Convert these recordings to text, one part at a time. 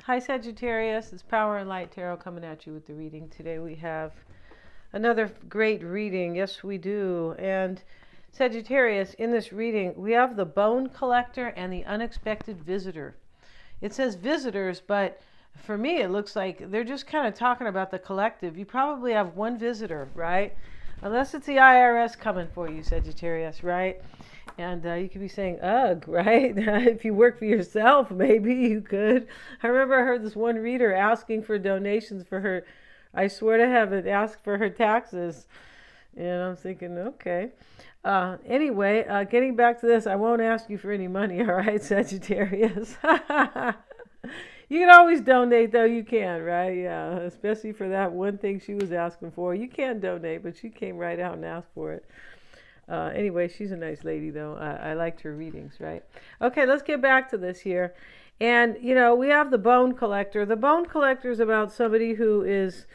Hi Sagittarius, it's Power and Light Tarot coming at you with the reading. Today we have another great reading. Yes, we do. And Sagittarius, in this reading, we have the Bone Collector and the Unexpected Visitor. It says visitors, but for me it looks like they're just kind of talking about the collective. You probably have one visitor, right? Unless it's the IRS coming for you, Sagittarius, right? And you could be saying, ugh, right? If you work for yourself, maybe you could. I remember I heard this one reader asking for donations for her, I swear to heaven, ask for her taxes. And I'm thinking, okay. Anyway, getting back to this, I won't ask you for any money, all right, Sagittarius? You can always donate, though. You can, right? Yeah, especially for that one thing she was asking for. You can donate, but she came right out and asked for it. Anyway, she's a nice lady, though. I liked her readings, right? Okay, let's get back to this here. And, we have the Bone Collector. The Bone Collector is about somebody who is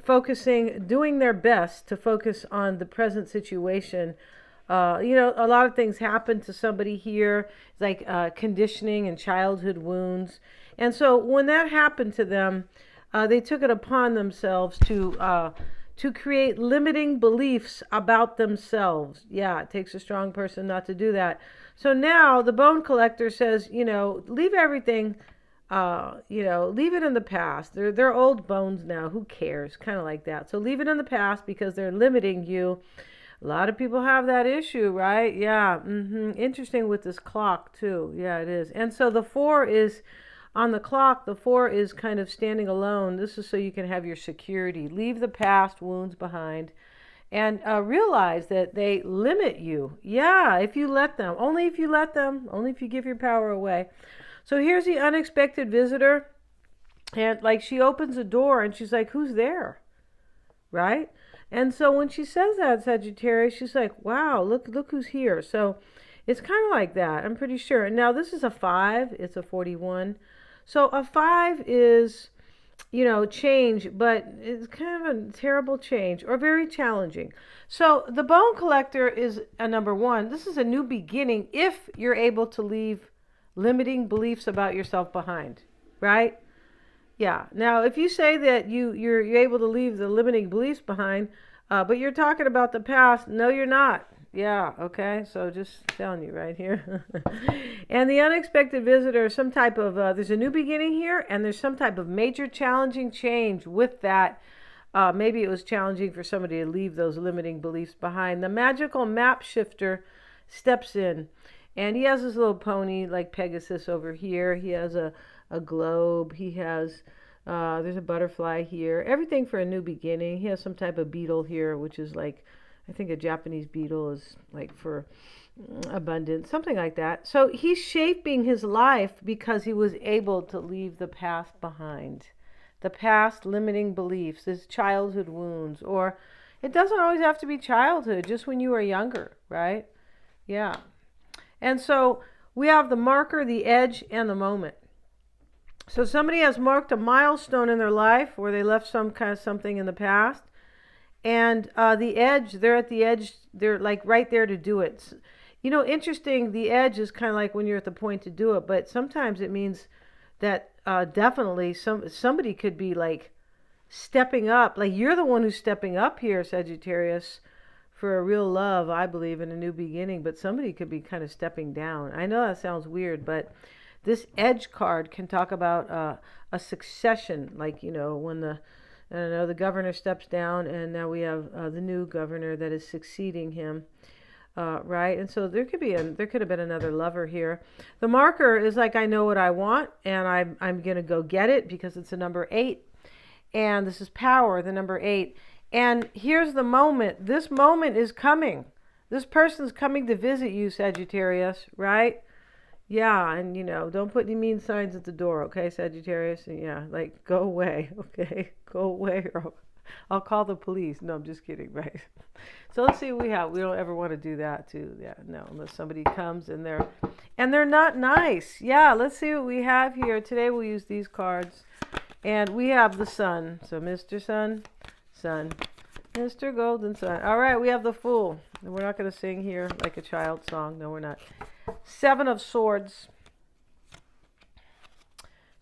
doing their best to focus on the present situation. A lot of things happen to somebody here, like conditioning and childhood wounds. And so when that happened to them, they took it upon themselves to create limiting beliefs about themselves. Yeah, it takes a strong person not to do that. So now the Bone Collector says, leave everything, leave it in the past. They're old bones now. Who cares? Kind of like that. So leave it in the past because they're limiting you. A lot of people have that issue, right? Yeah. Interesting with this clock too. Yeah, it is. And so the 4 is on the clock. The 4 is kind of standing alone. This is so you can have your security. Leave the past wounds behind and realize that they limit you. Yeah, if you let them. Only if you let them. Only if you give your power away. So here's the unexpected visitor. And like she opens a door and she's like, who's there? Right? And so when she says that, Sagittarius, she's like, wow, look who's here. So it's kind of like that, I'm pretty sure. Now this is a 5, it's a 41. So a 5 is, change, but it's kind of a terrible change or very challenging. So the Bone Collector is a number 1. This is a new beginning if you're able to leave limiting beliefs about yourself behind, right? Yeah. Now, if you say that you're able to leave the limiting beliefs behind, but you're talking about the past, no, you're not. Yeah. Okay. So just telling you right here. And the unexpected visitor, some type of there's a new beginning here, and there's some type of major challenging change with that. Maybe it was challenging for somebody to leave those limiting beliefs behind. The magical map shifter steps in, and he has his little pony like Pegasus over here. He has a globe. He has, there's a butterfly here. Everything for a new beginning. He has some type of beetle here, which is like, I think a Japanese beetle is like for abundance, something like that. So he's shaping his life because he was able to leave the past behind. The past limiting beliefs, his childhood wounds, or it doesn't always have to be childhood, just when you were younger, right? Yeah. And so we have the marker, the edge, and the moment. So somebody has marked a milestone in their life where they left some kind of something in the past. And the edge, they're at the edge, they're like right there to do it. Interesting, the edge is kind of like when you're at the point to do it, but sometimes it means that definitely somebody could be like stepping up. Like you're the one who's stepping up here, Sagittarius, for a real love, I believe, in a new beginning, but somebody could be kind of stepping down. I know that sounds weird, but this edge card can talk about a succession, like, when the governor steps down and now we have the new governor that is succeeding him, right? And so there could have been another lover here. The marker is like, I know what I want and I'm going to go get it because it's a number 8. And this is power, the number 8. And here's the moment. This moment is coming. This person's coming to visit you, Sagittarius, right? Yeah, and don't put any mean signs at the door, okay, Sagittarius? Yeah, like, go away, okay? Go away, or I'll call the police. No, I'm just kidding, right? So let's see what we have. We don't ever want to do that, too. Yeah, no, unless somebody comes and they're not nice. Yeah, let's see what we have here. Today we'll use these cards. And we have the Sun. So Mr. Sun, Mr. Golden Sun. All right, we have the Fool. We're not going to sing here like a child song. No, we're not. 7 of Swords.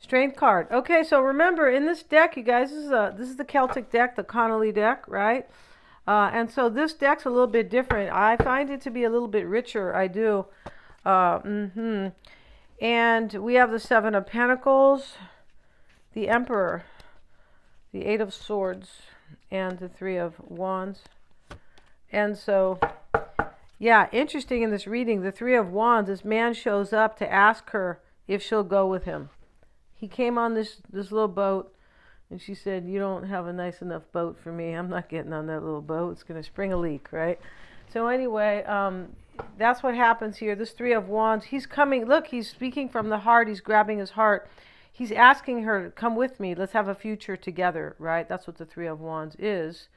Strength card. Okay, so remember in this deck, you guys, this is the Celtic deck, the Connolly deck, right? And so this deck's a little bit different. I find it to be a little bit richer. I do. And we have the Seven of Pentacles, the Emperor, the Eight of Swords, and the Three of Wands. And so, yeah, interesting in this reading, the Three of Wands, this man shows up to ask her if she'll go with him. He came on this little boat, and she said, you don't have a nice enough boat for me. I'm not getting on that little boat. It's going to spring a leak, right? So anyway, that's what happens here. This Three of Wands, he's coming. Look, he's speaking from the heart. He's grabbing his heart. He's asking her to come with me. Let's have a future together, right? That's what the Three of Wands is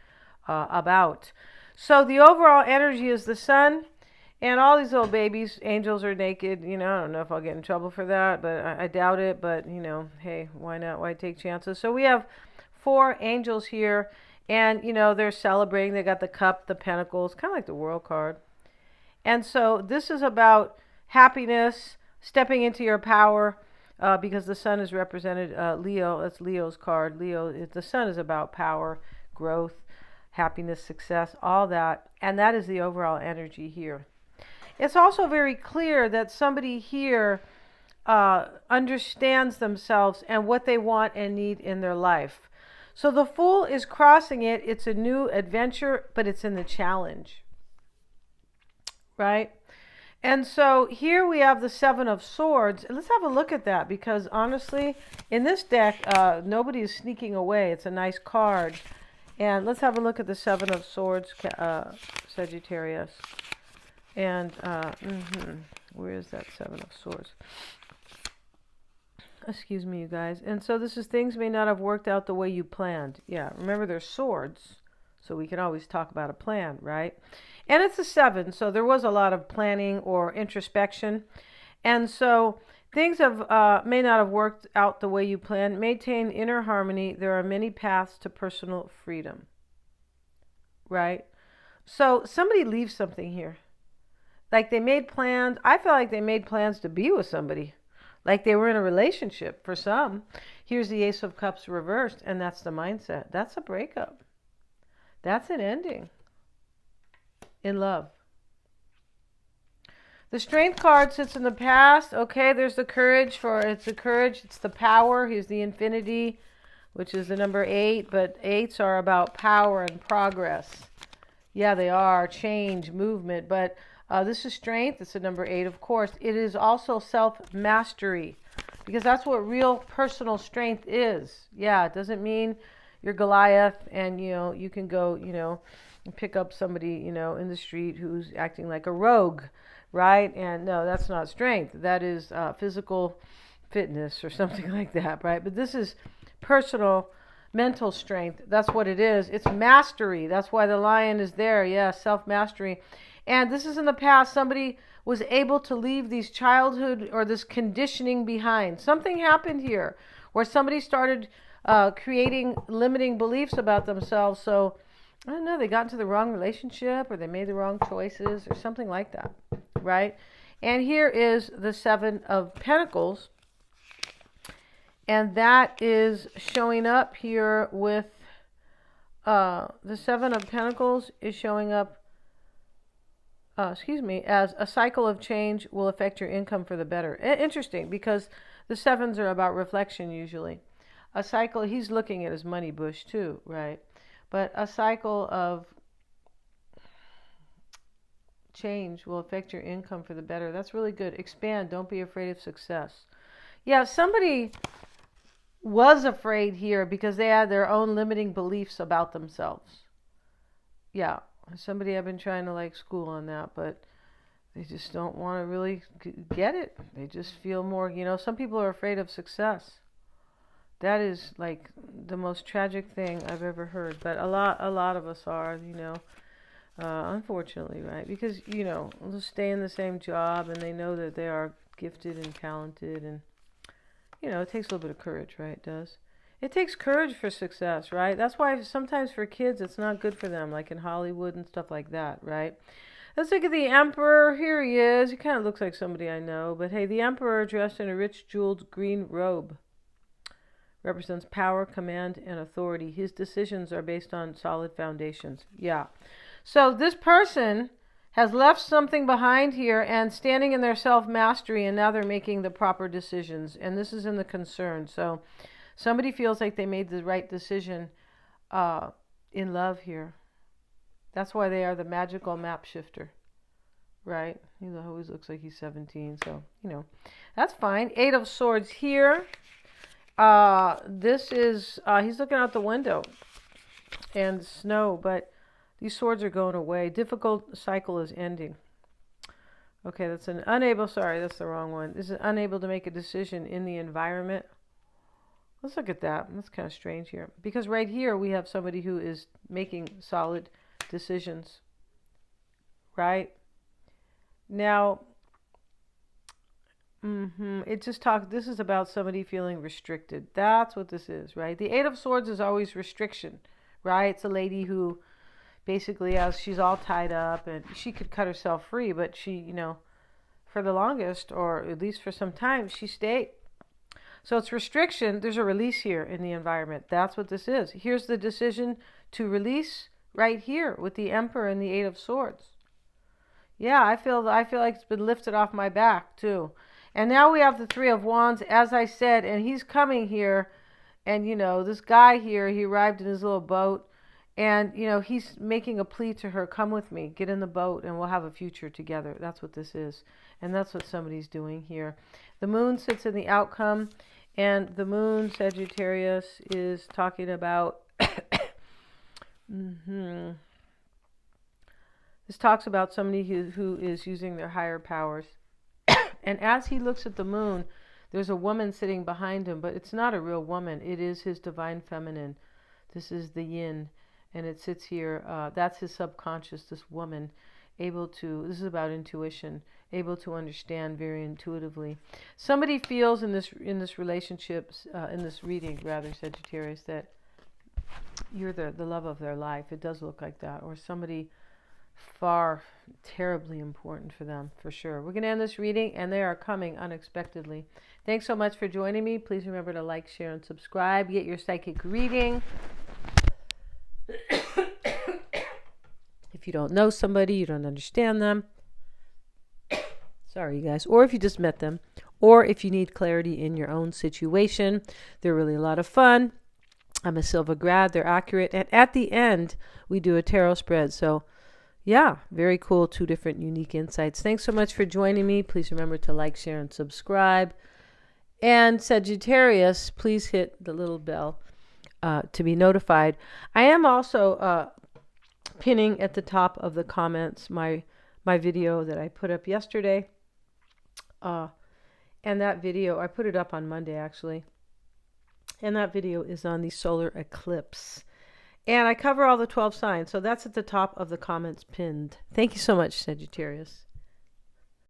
about. So the overall energy is the sun. And all these little babies, angels are naked. You know, I don't know if I'll get in trouble for that, but I doubt it. But, you know, hey, why not? Why take chances? So we have 4 angels here. And, you know, they're celebrating. They got the cup, the pentacles, kind of like the world card. And so this is about happiness, stepping into your power, because the sun is represented, Leo. That's Leo's card. The sun is about power, growth, happiness, success, all that. And that is the overall energy here. It's also very clear that somebody here understands themselves and what they want and need in their life. So the Fool is crossing it. It's a new adventure, but it's in the challenge. Right? And so here we have the Seven of Swords. Let's have a look at that, because honestly, in this deck, nobody is sneaking away. It's a nice card. And let's have a look at the Seven of Swords, Sagittarius. And where is that Seven of Swords? Excuse me, you guys. And so this is things may not have worked out the way you planned. Yeah, remember they're swords, so we can always talk about a plan, right? And it's a 7, so there was a lot of planning or introspection. And so things may not have worked out the way you planned. Maintain inner harmony. There are many paths to personal freedom, right? So somebody leaves something here. Like they made plans. I feel like they made plans to be with somebody. Like they were in a relationship for some. Here's the Ace of Cups reversed, and that's the mindset. That's a breakup. That's an ending in love. The Strength card sits in the past. Okay, there's the courage it's the courage. It's the power. Here's the Infinity, which is the number 8. But 8s are about power and progress. Yeah, they are. Change, movement. But this is Strength. It's the number 8, of course. It is also self-mastery, because that's what real personal strength is. Yeah, it doesn't mean you're Goliath and, you know, you can go, you know, and pick up somebody, you know, in the street who's acting like a rogue, right? And no, that's not strength. That is physical fitness or something like that, right? But this is personal mental strength. That's what it is. It's mastery. That's why the lion is there. Yeah, self-mastery. And this is in the past. Somebody was able to leave these childhood or this conditioning behind. Something happened here where somebody started creating limiting beliefs about themselves. So, I don't know, they got into the wrong relationship or they made the wrong choices or something like that, right? And here is the Seven of Pentacles. And that is showing up here with the Seven of Pentacles is showing up as a cycle of change will affect your income for the better. Interesting, because the 7s are about reflection usually. A cycle, he's looking at his money bush too, right? But a cycle of change will affect your income for the better. That's really good. Expand. Don't be afraid of success. Yeah, somebody was afraid here because they had their own limiting beliefs about themselves. Yeah. Somebody I've been trying to like school on that, but they just don't want to really get it. They just feel more, you know, some people are afraid of success. That is like the most tragic thing I've ever heard. But a lot of us are, you know, unfortunately, right? Because, you know, they'll stay in the same job and they know that they are gifted and talented, and, you know, it takes a little bit of courage, right? It does. It takes courage for success, right? That's why sometimes for kids it's not good for them, like in Hollywood and stuff like that, right? Let's look at the Emperor. Here he is. He kind of looks like somebody I know. But hey, the Emperor dressed in a rich jeweled green robe. represents power, command, and authority. His decisions are based on solid foundations. Yeah. So this person has left something behind here and standing in their self-mastery, and now they're making the proper decisions. And this is in the concern. So somebody feels like they made the right decision in love here. That's why they are the magical map shifter. Right? He always looks like he's 17. So, that's fine. 8 of Swords here. This is, he's looking out the window and snow, but these swords are going away. Difficult cycle is ending. Okay, that's an unable, sorry, that's the wrong one. This is unable to make a decision in the environment. Let's look at that. That's kind of strange here. Because right here we have somebody who is making solid decisions. Right? Now, it just talks, this is about somebody feeling restricted. That's what this is, right? The 8 of Swords is always restriction, right? It's a lady who basically, as she's all tied up, and she could cut herself free, but she, for the longest, or at least for some time, she stayed. So it's restriction. There's a release here in the environment. That's what this is. Here's the decision to release right here with the Emperor and the 8 of Swords. Yeah, I feel like it's been lifted off my back too. And now we have the 3 of Wands, as I said, and he's coming here. And, this guy here, he arrived in his little boat. And, he's making a plea to her, come with me, get in the boat, and we'll have a future together. That's what this is. And that's what somebody's doing here. The moon sits in the outcome. And the moon, Sagittarius, is talking about... This talks about somebody who is using their higher powers. And as he looks at the moon, there's a woman sitting behind him, but it's not a real woman. It is his divine feminine. This is the yin, and it sits here. That's his subconscious, this woman, this is about intuition, able to understand very intuitively. Somebody feels in this relationship, in this reading, rather, Sagittarius, that you're the love of their life. It does look like that. Or somebody far, terribly important for them, for sure. We're going to end this reading, and they are coming unexpectedly. Thanks so much for joining me. Please remember to like, share, and subscribe. Get your psychic reading. If you don't know somebody, you don't understand them. Sorry, you guys. Or if you just met them. Or if you need clarity in your own situation. They're really a lot of fun. I'm a Silva grad. They're accurate. And at the end, we do a tarot spread. So, yeah, very cool. 2 different unique insights. Thanks so much for joining me. Please remember to like, share, and subscribe. And Sagittarius, please hit the little bell to be notified. I am also pinning at the top of the comments my video that I put up yesterday. And that video, I put it up on Monday, actually. And that video is on the solar eclipse. And I cover all the 12 signs. So that's at the top of the comments pinned. Thank you so much, Sagittarius.